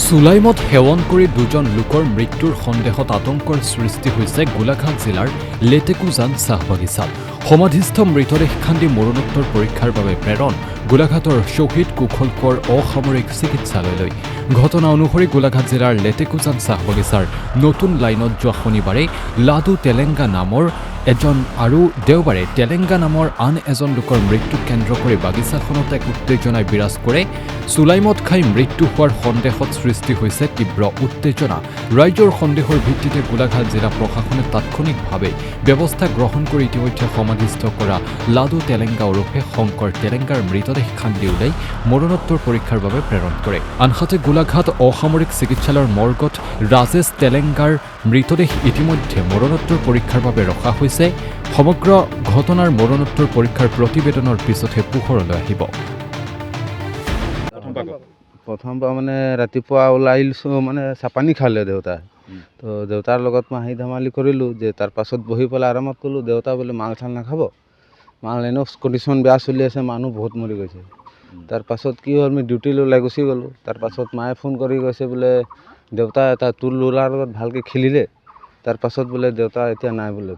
চুলাইমদ সেৱন কৰি দুজন লোকৰ মৃত্যুৰ সন্দেহত আতংকৰ সৃষ্টি হৈছে গোলাঘাট জিলাৰ লেটেকুজান চাহ বাগিচাত। সমাধিস্থ মৃতদেহ খান্দি মৰণোত্তৰ পৰীক্ষাৰ বাবে প্ৰেৰণ গোলাঘাটৰ শ্বহীদ কুশলকৰ অসামৰিক চিকিৎসালয়লৈ। ঘটনা অনুসৰি গোলাঘাট জিলাৰ লেটেকুজান চাহ বাগিচাৰ নতুন লাইনত যোৱা শনিবাৰে লাডু তেলেংগা নামৰ এজন আৰু দেওবাৰে তেলেংগা নামৰ আন এজন লোকৰ মৃত্যুক কেন্দ্ৰ কৰি বাগিচাখনত এক উত্তেজনাই বিৰাজ কৰে। চুলাইমদ খাই মৃত্যু হোৱাৰ সন্দেহত সৃষ্টি হৈছে তীব্ৰ উত্তেজনা। ৰাইজৰ সন্দেহৰ ভিত্তিতে গোলাঘাট জিলা প্ৰশাসনে তাৎক্ষণিকভাৱে ব্যৱস্থা গ্ৰহণ কৰি ইতিমধ্যে সমাধিস্থ কৰা লাডু তেলেংগা ওৰফে শংকৰ তেলেংগাৰ মৃতদেহ খান্দি উলিয়াই মৰণোত্তৰ পৰীক্ষাৰ বাবে প্ৰেৰণ কৰে। আনহাতে গোলাঘাট অসামৰিক চিকিৎসালয়ৰ মৰ্গত ৰাজেশ তেলেংগাৰ মৃতদেহ ইতিমধ্যে মৰণোত্তৰ পৰীক্ষাৰ বাবে ৰখা হৈছে। সমগ্ৰ ঘটনাৰ মৰণোত্তৰ পৰীক্ষাৰ প্ৰতিবেদনৰ পিছতহে পোহৰলৈ আহিব। প্ৰথমবাৰ মানে ৰাতিপুৱা ওলাই আহিছোঁ, মানে চাপানি খালে দেউতাই। তো দেউতাৰ লগত মই হাঁহি ধেমালি কৰিলোঁ যে তাৰ পাছত বহি পেলাই আৰামত ক'লোঁ দেউতা বোলে মাল চাল নাখাব, মাল এনেও কণ্ডিশ্যন বেয়া চলি আছে, মানুহ বহুত মৰি গৈছে। তাৰ পাছত কি হ'ল, আমি ডিউটিলৈ ওলাই গুচি গ'লোঁ। তাৰ পাছত মায়ে ফোন কৰি কৈছে বোলে দেউতা এটা তোৰ ল'ৰাৰ লগত ভালকৈ খেলিলে, তাৰ পাছত বোলে দেউতা এতিয়া নাই বোলে।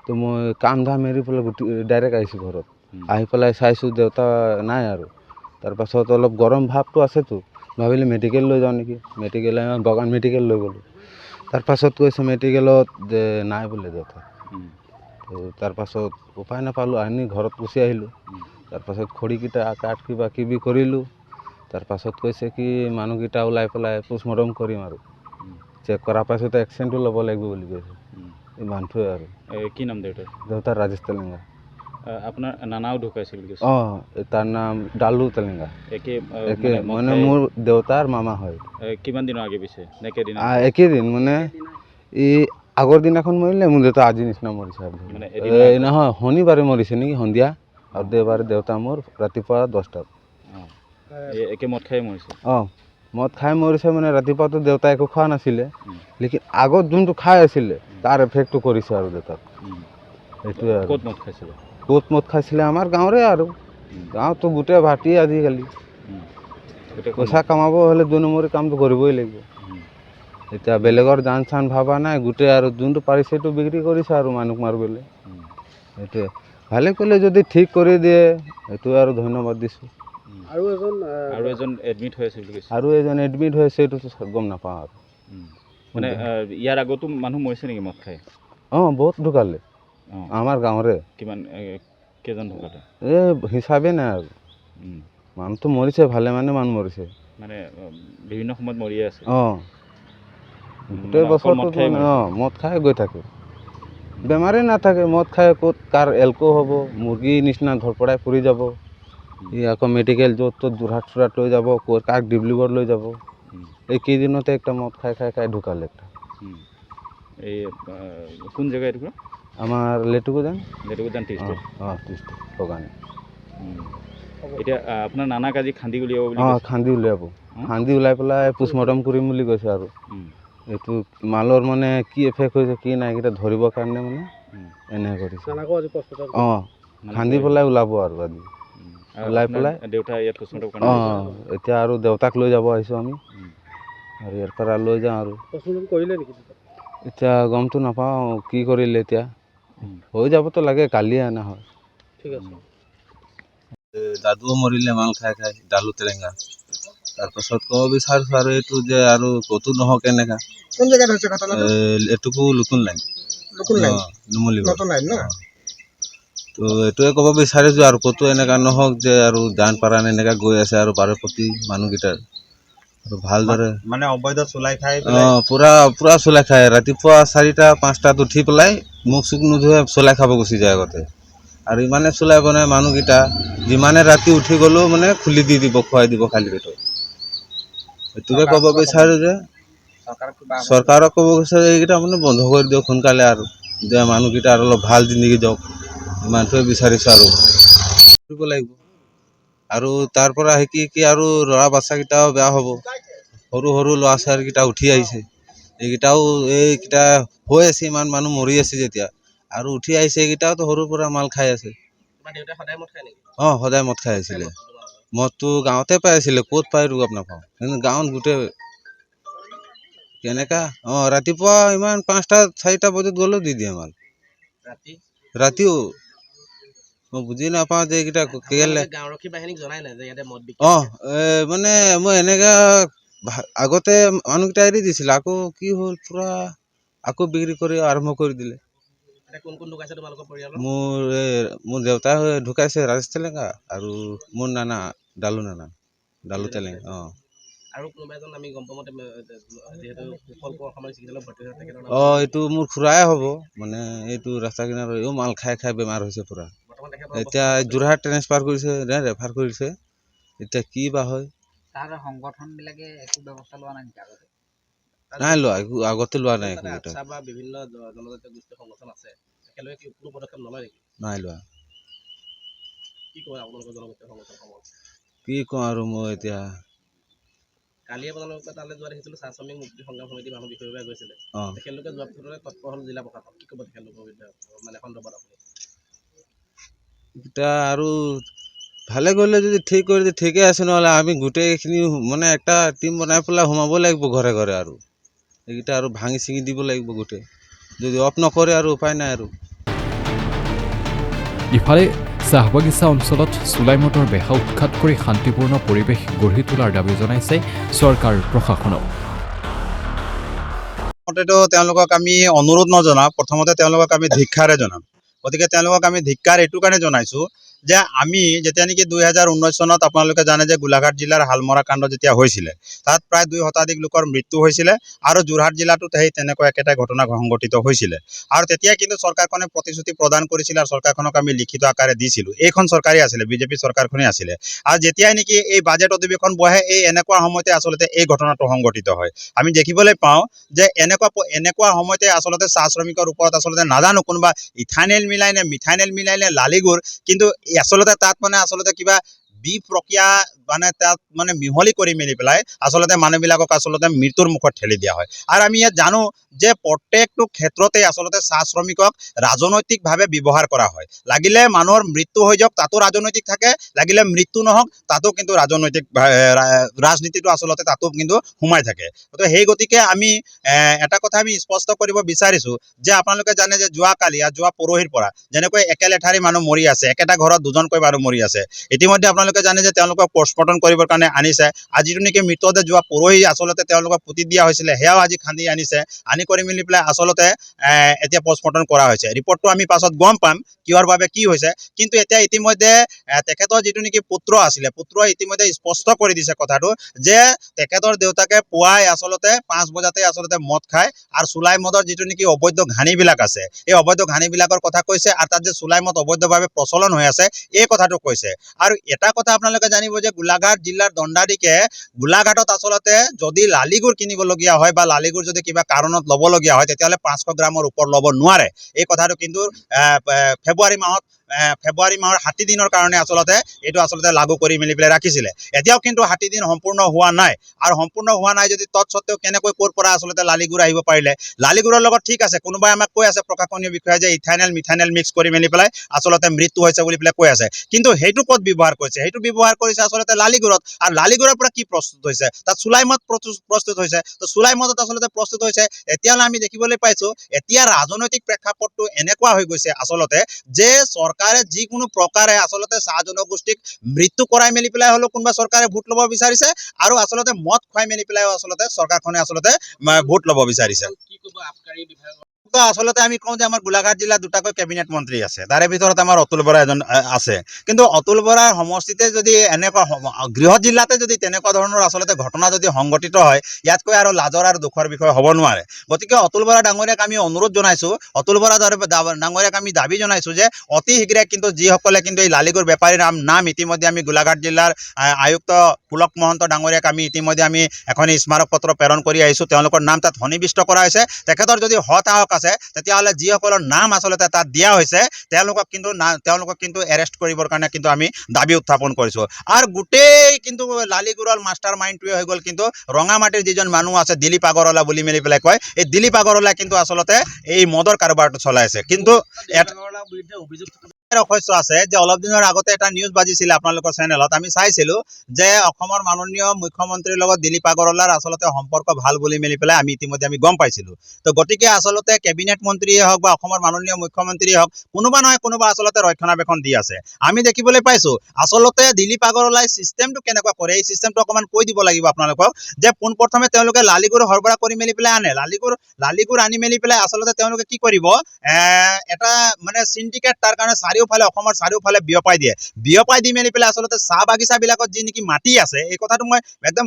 তো মই কাম ধাম এৰি পেলাই ডাইৰেক্ট আহিছোঁ ঘৰত। আহি পেলাই চাইছোঁ দেউতা নাই আৰু। তাৰ পাছত অলপ গৰম ভাৱটো আছেতো, ভাবিলোঁ মেডিকেল লৈ যাওঁ নেকি। বাগান মেডিকেল লৈ গ'লোঁ। তাৰ পাছত কৈছে মেডিকেলত যে নাই বোলে দেউতা। তো তাৰ পাছত উপায় নাপালোঁ, আনি ঘৰত গুচি আহিলোঁ। তাৰ পাছত খৰিকেইটা কাঠ কিবা কিবি কৰিলোঁ। তাৰ পাছত কৈছে কি মানুহকেইটা ওলাই পেলাই পোষ্টমৰ্টম কৰিম আৰু চেক কৰাৰ পাছত এক্সিডেণ্টটো ল'ব লাগিব বুলি কৈছে। এই মানুহটোৱে আৰু। কি নাম দেউতাৰ? দেউতাৰ ৰাজেশ তেলেংগা। আপোনাৰ নানাও ঢুকাইছিল বুলি কৈছে। অঁ, তাৰ নাম ডালু তেলেংগা। একে মানে মোৰ দেউতাৰ মামা হয়। কিমান দিনৰ আগে পিছে নে কেইদিন? একেদিন মানে এই আগৰ দিনাখন মৰিলে, মোৰ দেউতা আজি নিচিনা মৰিছে আৰু। মানে নহয়, শনিবাৰে মৰিছে নেকি সন্ধিয়া, আৰু দেওবাৰে দেউতা মোৰ ৰাতিপুৱা 10টাত। একে মদ খাই মৰিছে? অঁ, মদ খাই মৰিছে মানে ৰাতিপুৱাতো দেউতা একো খোৱা নাছিলে, লেকিন আগত যোনটো খাই আছিলে তাৰ এফেক্টটো কৰিছে আৰু দেউতাক। সেইটোৱে আৰু। ক'ত মদ খাইছিলে? ক'ত মদ খাইছিলে? আমাৰ গাঁৱৰে আৰু। গাঁৱতো গোটেই ভাটি আজিকালি। পইচা কামাব হ'লে 2 নম্বৰী কামটো কৰিবই লাগিব। এতিয়া বেলেগৰ জান চান ভাবা নাই, গোটেই আৰু যোনটো পাৰিছে সেইটো বিক্ৰী কৰিছে আৰু মানুহ মাৰিবলৈ। সেইটোৱে ভালে কৰিলে, যদি ঠিক কৰি দিয়ে সেইটোৱে আৰু ধন্যবাদ দিছোঁ। আৰু এজন এডমিট হৈ আছে বুলি কৈছে। আৰু এজন এডমিট হৈ আছে, এইটোতো গম নাপাওঁ আৰু। মানে ইয়াৰ আগতো মানুহ মৰিছে নেকি মদ খাই? অঁ, বহুত ঢুকালে আমাৰ গাঁৱৰে। কিমান কেইজন ঢুকালে? এই হিচাপে নাই আৰু। মানুহটো মৰিছে, ভালে মানে মানুহ মৰিছে। মানে বিভিন্ন সময়ত মৰিয়ে আছে। অঁ, গোটেই বছৰটো মদ খাই গৈ থাকে, বেমাৰেই নাথাকে। মদ খাই ক'ত কাৰ এলকো হ'ব, মুৰ্গীৰ নিচিনা ধৰপৰাই ফুৰি যাব। ই আকৌ মেডিকেল য'ত ত'ত যোৰহাট চোৰহাট লৈ যাব, কাক ডিব্ৰুগড় লৈ যাব। এই কেইদিনতে একটা মদ খাই খাই খাই ঢুকালে একটা। এই কোন জেগা এইটো? আমাৰ লেটেকুজান টি ষ্টেট। অঁ, টি ষ্টেট বগানে। এতিয়া আপোনাৰ নানাক আজি খান্দি উলিয়াব বুলি? অঁ, খান্দি উলিয়াব। খান্দি ওলাই পেলাই পোষ্টমৰ্টম কৰিম বুলি কৈছে আৰু। এইটো মালৰ মানে কি এফেক্ট হৈছে কি নাই এইকেইটা ধৰিবৰ কাৰণে মানে এনেকৈ কৰিছে। অঁ, খান্দি পেলাই ওলাব আৰু আজি। ওলাই পেলাই দেউতা ইয়াত পোষ্টমৰ্টম কৰে? অঁ, এতিয়া আৰু দেউতাক লৈ যাব আহিছোঁ আমি, আৰু ইয়াৰ পৰা লৈ যাওঁ আৰু। কৰিলে নেকি? এতিয়া গমটো নাপাওঁ কি কৰিলে এতিয়া। হৈ যাবতো লাগে, কালিয়ে অনা হয়। ঠিক আছে। দাদুও মৰিলে মাল খাই খাই, ডালু তেলেংগা। তাৰপাছত ক'ব বিচাৰিছোঁ আৰু এইটো যে আৰু ক'তো নহওক এনেকা। কোন জেগাত হৈছে ঘটনাটো? এইটোকো নতুন লাইন। নুমলীগড়। তো এইটোৱে ক'ব বিচাৰিছোঁ আৰু ক'তো এনেকা নহওক যে আৰু জান পাৰান এনেকা গৈ আছে আৰু বাৰেপতি মানুহকেইটাৰ আৰু ভালদৰে মানে অবৈধ চুলাই খাই। অঁ, পুৰা চলাই খায়। ৰাতিপুৱা 4টা 5টাত উঠি পেলাই মুখ চুখ নোধোৱে চলাই খাব গুচি যায় আগতে। আৰু ইমানে চলাই বনাই মানুহকেইটা, যিমানে ৰাতি উঠি গ'লেও মানে খুলি দি দিব, খুৱাই দিব খালী পেটত। এইটোকে ক'ব বিচাৰোঁ যে চৰকাৰক ক'ব বিচাৰোঁ এইকেইটা মানে বন্ধ কৰি দিয়ক সোনকালে, আৰু যে মানুহকেইটা আৰু অলপ ভাল জিন্দগী যাওক, ইমানটোৱে বিচাৰিছোঁ আৰু কৰিব লাগিব। আৰু তাৰ পৰা শিকি আৰু ল'ৰা বাচ্চাকেইটাও বেয়া হ'ব। সৰু সৰু ল'ৰা ছোৱালীকেইটা উঠি আহিছে, এইকেইটাও এইকেইটা হৈ আছে, ইমান মানুহ মৰি আছে যেতিয়া, আৰু উঠি আহিছে এইকেইটাওতো সৰুৰ পৰা মাল খাই আছে। অঁ, সদায় মদ খাই আছিলে। মদটো গাঁৱতে পাই আছিলে, ক'ত পাই গম নাপাওঁ, কিন্তু গাঁৱত গোটেই কেনেকা ৰাতিপুৱা ইমান 5টা 4টা বজাত গ'লেও দি দিয়ে মাল ৰাতি ৰাতিও মই বুজি নাপাওঁ যে এইকেইটা কেলে গাঁওৰক্ষী বাহিনীক জনাই নাই যে ইয়াতে মদ বিক্ৰী মানে মই এনেকা আগতে মানুহকেইটা এৰি দিছিল আকৌ কি হ'ল পুৰা আকৌ বিক্ৰী কৰি আৰম্ভ কৰি দিলে কোন কোন ঢুকাইছে তোমালোকৰ পৰিয়ালৰ মোৰ দেউতা ঢুকাইছে ৰাজেশ তেলেঙা আৰু মোৰ নানা ডালু তেলেঙা আৰু কোনোবা এজন আমি গম পামতে যিহেতু কুশল কোঁৱৰ সামৰিক চিকিৎসালয়ত ভৰ্তি হৈছে তেখেতৰ নাম এইটো মোৰ খুৰাই হ'ব মানে এইটো ৰাস্তা কিনাৰৰ মাল খাই খাই বেমাৰ হৈছে পুৰা বৰ্তমান তেখেতৰ এতিয়া যোৰহাট ট্ৰেন্সফাৰ কৰিছে ৰেফাৰ কৰিছে এতিয়া কি বা হয় তাৰ সংগঠনবিলাকে একো ব্যৱস্থা লোৱা নাই নেকি আগতে নাই লোৱা একো আগতে লোৱা নাই একো আচ্ছা বা বিভিন্ন জনজাতীয় গোষ্ঠীৰ সংগঠন আছে একেলগে কি কোনো পদক্ষেপ নলয় নেকি নাই লোৱা কি কয় আপোনালোকৰ জনজাতীয় সংগঠনসমূহ কি কওঁ আৰু মই এতিয়া কালি আপোনালোকে তালৈ যোৱা দেখিছিলোঁ চাহ শ্ৰমিক মুক্তি সংগ্ৰাম সমিতি মানুহ বিষয়ে গৈছিলে তেখেতলোকে যোৱাৰ পিছতে তৎপৰ হ'ল জিলা প্ৰশাসন কি ক'ব তেখেতলোকৰ মানে সন্দৰ্ভত আপুনি এতিয়া আৰু ভালে কৰিলে যদি ঠিক কৰি দিয়ে ঠিকে আছে নহ'লে আমি গোটেইখিনি মানে একটা টিম বনাই পেলাই সোমাব লাগিব ঘৰে ঘৰে আৰু এইকেইটা আৰু ভাঙি ছিঙি দিব লাগিব গোটেই যদি অফ নকৰে আৰু উপায় নাই আৰু ইফালে চাহবাগিচা অঞ্চলত চুলাই মদৰ বেহা উৎখাত কৰি শান্তিপূৰ্ণ পৰিৱেশ গঢ়ি তোলাৰ দাবী জনাইছে চৰকাৰ প্ৰশাসনক প্ৰথমতেতো তেওঁলোকক আমি অনুৰোধ নজনাওঁ প্ৰথমতে তেওঁলোকক আমি ধিক্ষাৰে জনাম গতিকে তেওঁলোকক আমি ধিক্ষাৰ এইটো কাৰণে জনাইছোঁ যে আমি যেতিয়া নেকি 2019 চনত আপোনালোকে জানে যে গোলাঘাট জিলাৰ হালমৰা কাণ্ড যেতিয়া হৈছিলে তাত প্ৰায় 2 শতাধিক লোকৰ মৃত্যু হৈছিলে আৰু যোৰহাট জিলাটোত সেই তেনেকুৱা একেটা ঘটনা সংঘটিত হৈছিলে আৰু তেতিয়া কিন্তু চৰকাৰখনে প্ৰতিশ্ৰুতি প্ৰদান কৰিছিল আৰু চৰকাৰখনক আমি লিখিত আকাৰে দিছিলোঁ এইখন চৰকাৰেই আছিলে বিজেপি চৰকাৰখনেই আছিলে আৰু যেতিয়াই নেকি এই বাজেট অধিৱেশন বহে এই এনেকুৱা সময়তে আচলতে এই ঘটনাটো সংঘটিত হয় আমি দেখিবলৈ পাওঁ যে এনেকুৱা সময়তে আচলতে চাহ শ্ৰমিকৰ ওপৰত আচলতে নাজানো কোনোবা ইথাইনেল মিলাই নে মিথাইনেল মিলাই নে লালিগুৰ কিন্তু আচলতে তাত মানে আচলতে কিবা প্ৰক্ৰিয়া মানে তাত মানে মিহলি কৰি মেলি পেলাই আচলতে মানুহবিলাকক আচলতে মৃত্যুৰ মুখত ঠেলি দিয়া হয় আৰু আমি ইয়াত জানো যে প্ৰত্যেকটো ক্ষেত্ৰতে আচলতে চাহ শ্ৰমিকক ৰাজনৈতিকভাৱে ব্যৱহাৰ কৰা হয় লাগিলে মানুহৰ মৃত্যু হৈ যাওক তাতো ৰাজনৈতিক থাকে লাগিলে মৃত্যু নহওক তাতো কিন্তু ৰাজনীতিটো আচলতে তাতো কিন্তু সোমাই থাকে তো সেই গতিকে আমি এটা কথা আমি স্পষ্ট কৰিব বিচাৰিছোঁ যে আপোনালোকে জানে যে যোৱাকালি আৰু যোৱা পৰহিৰ পৰা যেনেকৈ একেলেঠাৰি মানুহ মৰি আছে একেটা ঘৰত দুজনকৈ মানুহ মৰি আছে ইতিমধ্যে আপোনালোকে জানে যে তেওঁলোকক পষ্টমৰ্টম কৰিবৰ কাৰণে আনিছে আজিটো নেকি মৃতদেহ যোৱা পৰহি আচলতে তেওঁলোকক পুতি দিয়া হৈছিলে সেয়াও আজি খান্দি আনিছে আনি কৰি মেলি পেলাই আচলতে এতিয়া পষ্টমৰ্টম কৰা হৈছে ৰিপৰ্টটো আমি পাছত গম পাম কিহৰ বাবে কি হৈছে কিন্তু এতিয়া ইতিমধ্যে তেখেতৰ যিটো নেকি পুত্ৰ আছিলে পুত্ৰই ইতিমধ্যে স্পষ্ট কৰি দিছে কথাটো যে তেখেতৰ দেউতাকে পুৱাই আচলতে 5 বজাতে আচলতে মদ খায় আৰু চুলাই মদৰ যিটো নেকি অবৈধ ঘানীবিলাক আছে এই অবৈধ ঘানীবিলাকৰ কথা কৈছে আৰু তাত যে চুলাই মদ অবৈধভাৱে প্ৰচলন হৈ আছে এই কথাটো কৈছে আৰু এটা কথা আপোনালোকে জানিব যে গোলাঘাট জিলাৰ দণ্ডাধীশে গোলাঘাটত আচলতে যদি লালিগুৰ কিনিবলগীয়া হয় বা লালিগুৰ যদি কিবা কাৰণত ল'বলগীয়া হয় তেতিয়াহ'লে 500 গ্ৰামৰ ওপৰত ল'ব নোৱাৰে এই কথাটো কিন্তু ফেব্ৰুৱাৰী মাহৰ 60 দিনৰ কাৰণে আচলতে এইটো আচলতে লাগু কৰি মেলি পেলাই ৰাখিছিলে এতিয়াও কিন্তু 60 দিন সম্পূৰ্ণ হোৱা নাই আৰু সম্পূৰ্ণ হোৱা নাই যদি তৎসত্ত্বেও কেনেকৈ ক'ৰ পৰা আচলতে লালিগুৰ আহিব পাৰিলে লালিগুৰৰ লগত ঠিক আছে কোনোবাই আমাক কৈ আছে প্ৰশাসনীয় বিষয়া যে ইথাইনেল মিথাইনেল মিক্স কৰি মেলি পেলাই আচলতে মৃত্যু হৈছে বুলি পেলাই কৈ আছে কিন্তু সেইটো ক'ত ব্যৱহাৰ কৰিছে সেইটো ব্যৱহাৰ কৰিছে আচলতে লালিগুৰত আৰু লালিগুৰৰ পৰা কি প্ৰস্তুত হৈছে তাত চুলাই মদ প্ৰস্তুত হৈছে তো চুলাই মদত আচলতে প্ৰস্তুত হৈছে এতিয়ালৈ আমি দেখিবলৈ পাইছোঁ এতিয়া ৰাজনৈতিক প্ৰেক্ষাপটটো এনেকুৱা হৈ গৈছে আচলতে যে চৰকাৰে যিকোনো প্ৰকাৰে আচলতে চাহ জনগোষ্ঠীক মৃত্যু কৰাই মেলি পেলাই হ'লেও কোনোবা চৰকাৰে ভোট ল'ব বিচাৰিছে আৰু আচলতে মদ খুৱাই মেলি পেলাই আচলতে চৰকাৰখনে আচলতে ভোট ল'ব বিচাৰিছে কি ক'ব আবকাৰী বিভাগৰ আচলতে আমি কওঁ যে আমাৰ গোলাঘাট জিলাত দুটাকৈ কেবিনেট মন্ত্ৰী আছে তাৰে ভিতৰত আমাৰ অতুল বৰা এজন আছে কিন্তু অতুল বৰাৰ সমষ্টিতে যদি এনেকুৱা গৃহ জিলাতে যদি তেনেকুৱা ধৰণৰ আচলতে ঘটনা যদি সংঘটিত হয় ইয়াতকৈ আৰু লাজৰ আৰু দুখৰ বিষয় হ'ব নোৱাৰে গতিকে অতুল বৰা ডাঙৰীয়াক আমি অনুৰোধ জনাইছোঁ অতুল বৰা ডাঙৰীয়াক আমি দাবী জনাইছোঁ যে অতি শীঘ্ৰে কিন্তু যিসকলে কিন্তু এই লালিগুৰ বেপাৰীৰ নাম ইতিমধ্যে আমি গোলাঘাট জিলাৰ আয়ুক্ত পুলক মহন্ত ডাঙৰীয়াক আমি ইতিমধ্যে আমি এখন স্মাৰক পত্ৰ প্ৰেৰণ কৰি আহিছোঁ তেওঁলোকৰ নাম তাত সন্নিৱিষ্ট কৰা হৈছে তেখেতৰ যদি হতাহক আছে তেতিয়াহ'লে যিসকলৰ নাম আচলতে তাত দিয়া হৈছে তেওঁলোকক কিন্তু এৰেষ্ট কৰিবৰ কাৰণে কিন্তু আমি দাবী উত্থাপন কৰিছোঁ আৰু গোটেই কিন্তু লালিগুৰৰ মাষ্টাৰ মাইণ্ডটোৱে হৈ গ'ল কিন্তু ৰঙামাটিৰ যিজন মানুহ আছে দিলীপ আগৰৱালা বুলি মেলি পেলাই কয় এই দিলীপ আগৰৱালাই কিন্তু আচলতে এই মদৰ কাৰোবাৰটো চলাইছে কিন্তু বিৰুদ্ধে অভিযোগ ৰহস্য আছে যে অলপ দিনৰ আগতে এটা নিউজ বাজিছিলে আপোনালোকৰ চেনেলত আমি চাইছিলোঁ যে অসমৰ মাননীয় মুখ্যমন্ত্ৰীৰ লগত দিলীপ আগৰৱালাৰ আচলতে সম্পৰ্ক ভাল বুলি মেলি পেলাই আমি ইতিমধ্যে আমি গম পাইছিলোঁ। তো গতিকে আচলতে কেবিনেট মন্ত্ৰীয়ে হওক বা অসমৰ মাননীয় মুখ্যমন্ত্ৰীয়ে হওক কোনোবা নহয় কোনোবা আচলতে ৰক্ষণাবেক্ষণ দি আছে। আমি দেখিবলৈ পাইছোঁ আচলতে দিলীপ আগৰৱালাই চিষ্টেমটো কেনেকুৱা কৰে এই চিষ্টেমটো অকণমান কৈ দিব লাগিব আপোনালোকক যে পোনপ্ৰথমে তেওঁলোকে লালিগুৰ সৰবৰাহ কৰি মেলি পেলাই আনে লালিগুৰ আনি মেলি পেলাই আচলতে তেওঁলোকে কি কৰিব এটা মানে চিণ্ডিকেট তাৰ কাৰণে চাৰিওফালে অসমৰ চাৰিওফালে বিয়পাই দি মেলি পেলাই আচলতে চাহ বাগিচাবিলাকত যি নেকি মাটি আছে এই কথাটো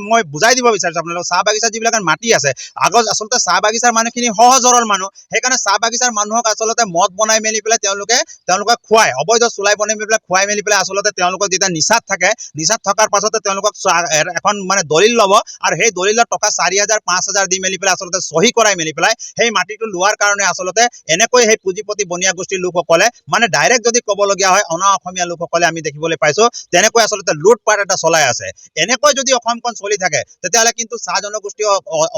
মই বুজাই দিব বিচাৰিছোঁ আপোনালোকক। চাহ বাগিচা যিবিলাকত মাটি আছে আগত আচলতে চাহ বাগিচাৰ মানুহখিনি সহজ সৰল মানুহ, সেইকাৰণে চাহ বাগিচাৰ মানুহক আচলতে মদ বনাই মেলি পেলাই তেওঁলোকে খুৱাই অবৈধ চুলাই বনাই মেলি পেলাই খুৱাই মেলি পেলাই আচলতে তেওঁলোকক যেতিয়া নিচাত থকাৰ পাছতে তেওঁলোকক এখন মানে দলিল ল'ব আৰু সেই দলিলত টকা 4,000 5,000 দি মেলি পেলাই আচলতে চহী কৰাই মেলি পেলাই সেই মাটিটো লোৱাৰ কাৰণে আচলতে এনেকৈ সেই পুঁজিপতি বনিয়া গোষ্ঠীৰ লোকসকলে মানে ডাইৰেক্ট যদি ক'বলগীয়া হয় অনা অসমীয়া লোকসকলে আমি দেখিবলৈ পাইছোঁ তেনেকৈ আচলতে লুটপাট এটা চলাই আছে। এনেকৈ যদি অসমখন চলি থাকে তেতিয়াহ'লে কিন্তু চাহ জনগোষ্ঠী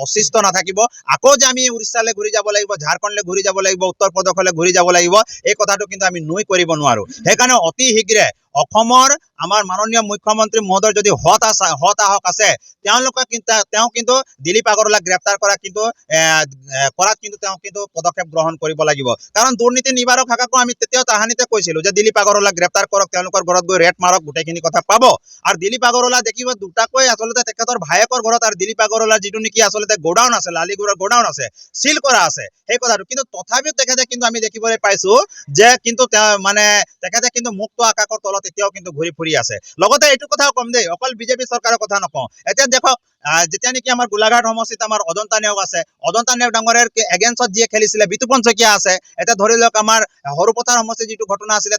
অস্তিত্ব নাথাকিব। আকৌ যে আমি উৰিষ্যালৈ ঘূৰি যাব লাগিব, ঝাৰখণ্ডলৈ ঘূৰি যাব লাগিব, উত্তৰ প্ৰদেশলৈ ঘূৰি যাব লাগিব এই কথাটো কিন্তু আমি নুই কৰিব নোৱাৰোঁ। সেইকাৰণে অতি শীঘ্ৰে অসমৰ আমাৰ মাননীয় মুখ্যমন্ত্ৰী মহোদয় যদি হত সাহস আছে তেওঁ কিন্তু দিলীপ আগৰৱালাক গ্ৰেপ্তাৰ কৰাত কিন্তু তেওঁ কিন্তু পদক্ষেপ গ্ৰহণ কৰিব লাগিব। কাৰণ দুৰ্নীতি নিবাৰক শাখাকো আমি তেতিয়াও তাহানিতে কৈছিলোঁ যে দিলীপ আগৰৱালাক গ্ৰেপ্তাৰ কৰক, তেওঁলোকৰ ঘৰত গৈ ৰেড মাৰক, গোটেইখিনি কথা পাব। আৰু দিলীপ আগৰৱালা দেখিব দুটাকৈ আচলতে তেখেতৰ ভায়েকৰ ঘৰত আৰু দিলীপ আগৰৱালাৰ যিটো নেকি আচলতে গোডাউন আছে, লালিগুৰৰ গোডাউন আছে, চিল কৰা আছে সেই কথাটো কিন্তু তথাপিও তেখেতে কিন্তু আমি দেখিবলৈ পাইছোঁ যে কিন্তু তেখেতে কিন্তু মুক্ত আকাশৰ তলত এতিয়াও কিন্তু ঘূৰি ফুৰি আছে। লগতে এইটো কথাও কম দেই, অকল বিজেপি চৰকাৰৰ কথা নকওঁ। এতিয়া দেখক যেতিয়া নেকি আমাৰ গোলাঘাট সমষ্টিত আমাৰ অজন্তা নেওগ আছে, অজন্তা নেওগ ডাঙৰীয়াৰ এগেইনষ্টত যিয়ে খেলিছিলে বিতুপন শইকীয়া আছে। এতিয়া ধৰি লওক আমাৰ সৰুপথাৰ সমষ্টিত যিটো ঘটনা আছিলে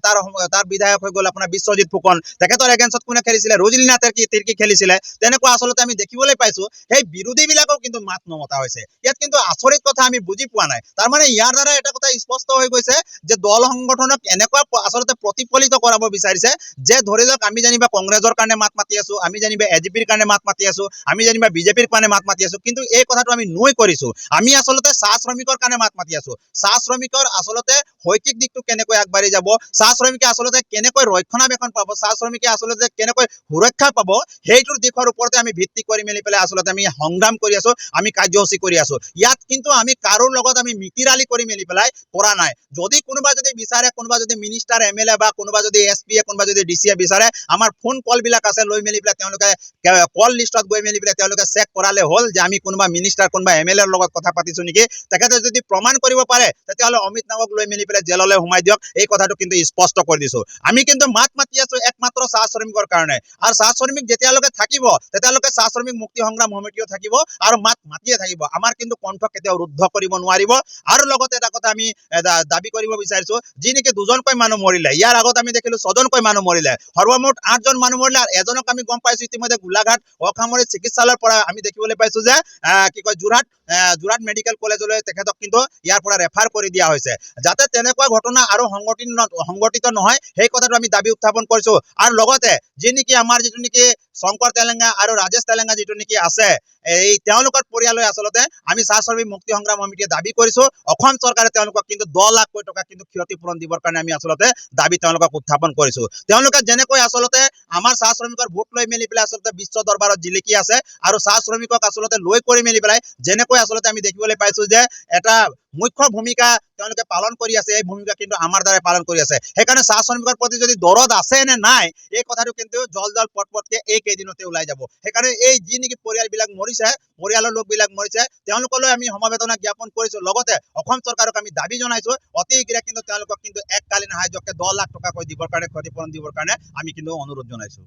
তাৰ বিধায়ক হৈ গ'ল আপোনাৰ বিশ্বজিৎ ফুকন, তেখেতৰ এগেইনষ্টত কোনে খেলিছিলে? ৰজলিনা তিৰ্কী খেলিছিলে। তেনেকুৱা আচলতে আমি দেখিবলৈ পাইছোঁ সেই বিৰোধীবিলাকৰ কিন্তু মাত নমতা হৈছে। ইয়াত কিন্তু আচৰিত কথা আমি বুজি পোৱা নাই। তাৰমানে ইয়াৰ দ্বাৰা এটা কথা স্পষ্ট হৈ গৈছে যে দল সংগঠনক এনেকুৱা আচলতে প্ৰতিফলিত কৰাব বিচাৰিছে যে ধৰি লওক আমি যেনিবা কংগ্ৰেছৰ কাৰণে মাত মাতি আছোঁ, আমি যেনিবা এজিপিৰ কাৰণে মাত মাতি আছোঁ, আমি যেনিবা বিজেপিৰ কাৰণে মাত মাতি আছোঁ, কিন্তু এই কথাটো আমি নুই কৰিছোঁ। আমি আচলতে চাহ শ্ৰমিকৰ কাৰণে মাত মাতি আছোঁ। চাহ শ্ৰমিকৰ আচলতে শৈক্ষিক দিশটো কেনেকৈ আগবাঢ়ি যাব, চাহ শ্ৰমিকে আচলতে কেনেকৈ ৰক্ষণাবেক্ষণ পাব, চাহ শ্ৰমিকে আচলতে কেনেকৈ সুৰক্ষা পাব সেইটোৰ দিশৰ ওপৰতে আমি ভিত্তি কৰি মেলি পেলাই আচলতে আমি সংগ্ৰাম কৰি আছোঁ, আমি কাৰ্যসূচী কৰি আছোঁ। ইয়াত কিন্তু আমি কাৰোৰ লগত আমি মিতিৰালি কৰি মেলি পেলাই কৰা নাই। যদি কোনোবা যদি বিচাৰে, কোনোবা যদি মিনিষ্টাৰ MLA বা কোনোবা যদি SP কোনোবা যদি DC বিচাৰে, আমাৰ ফোন কলবিলাক আছে, লৈ মেলি পেলাই তেওঁলোকে কল লিষ্টত গৈ মেলি পেলাই তেওঁলোকে চেক কৰালে হ'ল যে আমি কোনোবা মিনিষ্টাৰ কোনোবা MLA ৰ লগত কথা পাতিছোঁ নেকি। তেখেতে যদি প্ৰমাণ কৰিব পাৰে তেতিয়াহ'লে অমিত নাগক লৈ মেলি পেলাই জেললৈ সোমাই দিয়ক, এই কথাটো কিন্তু স্পষ্ট কৰি দিছোঁ। আমি কিন্তু মাত মাতি আছোঁ একমাত্ৰ চাহ শ্ৰমিকৰ কাৰণে। আৰু চাহ শ্ৰমিক যেতিয়ালৈকে থাকিব তেতিয়ালৈকে চাহ শ্ৰমিক মুক্তি সংগ্ৰাম সমিতিও থাকিব আৰু মাত মাতিয়ে থাকিব। আমাৰ কিন্তু কণ্ঠ কেতিয়াও ৰুদ্ধ কৰিব নোৱাৰিব। আৰু লগতে এটা কথা আমি দাবী কৰিব বিচাৰিছোঁ, যি নেকি 2জনকৈ মানুহ মৰিলে, ইয়াৰ আগত আমি দেখিলোঁ 6জনকৈ মানুহ মৰিলে, সৰ্বমুঠ 8জন মানুহ মৰিলে। আৰু এজনক আমি গম পাইছোঁ ইতিমধ্যে গোলাঘাট অসামৰিক চিকিৎসালয়ৰ পৰা আমি দেখিবলৈ পাইছোঁ যে যোৰহাট মেডিকেল কলেজলৈ তেখেতক কিন্তু ইয়াৰ পৰা ৰেফাৰ কৰি দিয়া হৈছে। যাতে তেনেকুৱা ঘটনা আৰু সংঘটিত নহয় সেই কথাটো আমি দাবী উত্থাপন কৰিছোঁ। আৰু লগতে যি নেকি আমাৰ যিটো নেকি শংকৰ তেলেঙ্গা আৰু ৰাজেশ তেলেঙ্গা যিটো নেকি আছে এই তেওঁলোকৰ পৰিয়ালে আচলতে আমি চাহ শ্ৰমিক মুক্তি সংগ্ৰাম সমিতিয়ে দাবী কৰিছোঁ অসম চৰকাৰে তেওঁলোকক কিন্তু 10 লাখ কোটি টকা কিন্তু ক্ষতিপূৰণ দিবৰ কাৰণে আমি আচলতে দাবী তেওঁলোকক উত্থাপন কৰিছোঁ। তেওঁলোকে যেনেকৈ আচলতে আমাৰ চাহ শ্ৰমিকৰ ভোট লৈ মেলি পেলাই আচলতে বিশ্ব দৰবাৰত জিলিকি আছে আৰু চাহ শ্ৰমিকক আচলতে লৈ কৰি মেলি পেলাই যেনেকৈ আচলতে আমি দেখিবলৈ পাইছোঁ যে এটা মুখ্য ভূমিকা তেওঁলোকে পালন কৰি আছে, এই ভূমিকা কিন্তু আমাৰ দ্বাৰাই পালন কৰি আছে। সেইকাৰণে চাহ শ্ৰমিকৰ প্ৰতি যদি দৰদ আছে নে নাই এই কথাটো কিন্তু জল পটপটকে এই কেইদিনতে ওলাই যাব। সেইকাৰণে এই যি নেকি পৰিয়ালবিলাক মৰিছে, পৰিয়ালৰ লোকবিলাক মৰিছে, তেওঁলোকলৈ আমি সমবেদনা জ্ঞাপন কৰিছোঁ। লগতে অসম চৰকাৰক আমি দাবী জনাইছোঁ অতি শীঘ্ৰে কিন্তু তেওঁলোকক কিন্তু এককালীন সাহায্যকে 10 লাখ টকাকৈ দিবৰ কাৰণে, ক্ষতিপূৰণ দিবৰ কাৰণে আমি কিন্তু অনুৰোধ জনাইছোঁ।